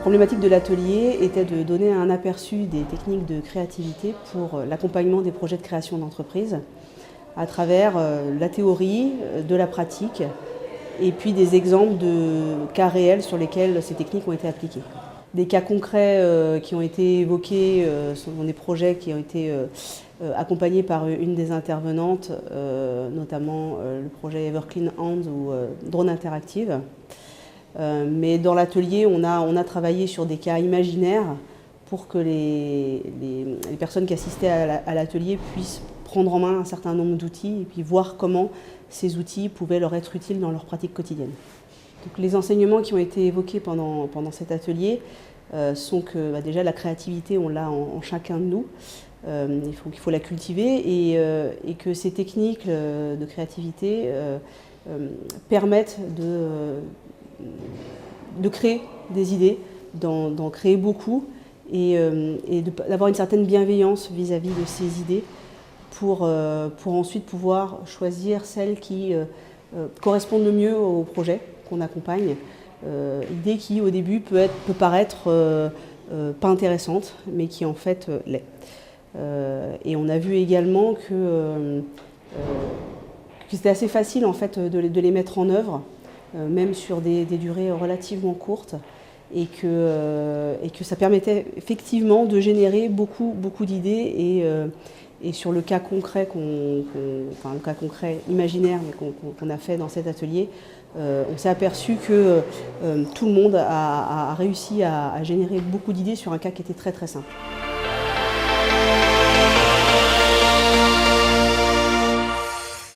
problématique de l'atelier était de donner un aperçu des techniques de créativité pour l'accompagnement des projets de création d'entreprise à travers la théorie, de la pratique et puis des exemples de cas réels sur lesquels ces techniques ont été appliquées. Des cas concrets qui ont été évoqués sont des projets qui ont été accompagnés par une des intervenantes, notamment le projet Everclean Hands ou Drone Interactive. Mais dans l'atelier, on a travaillé sur des cas imaginaires pour que les personnes qui assistaient à l'atelier puissent prendre en main un certain nombre d'outils et puis voir comment ces outils pouvaient leur être utiles dans leur pratique quotidienne. Donc, les enseignements qui ont été évoqués pendant cet atelier sont que déjà la créativité, on l'a en chacun de nous. Il faut la cultiver et que ces techniques de créativité permettent de créer des idées, d'en créer beaucoup et d'avoir une certaine bienveillance vis-à-vis de ces idées pour ensuite pouvoir choisir celles qui correspondent le mieux au projet qu'on accompagne. Idée qui au début peut paraître pas intéressante, mais qui en fait l'est. Et on a vu également que c'était assez facile en fait de les mettre en œuvre, même sur des durées relativement courtes, et que ça permettait effectivement de générer beaucoup d'idées et sur le cas concret, le cas concret imaginaire qu'on a fait dans cet atelier, on s'est aperçu que tout le monde a réussi à générer beaucoup d'idées sur un cas qui était très simple.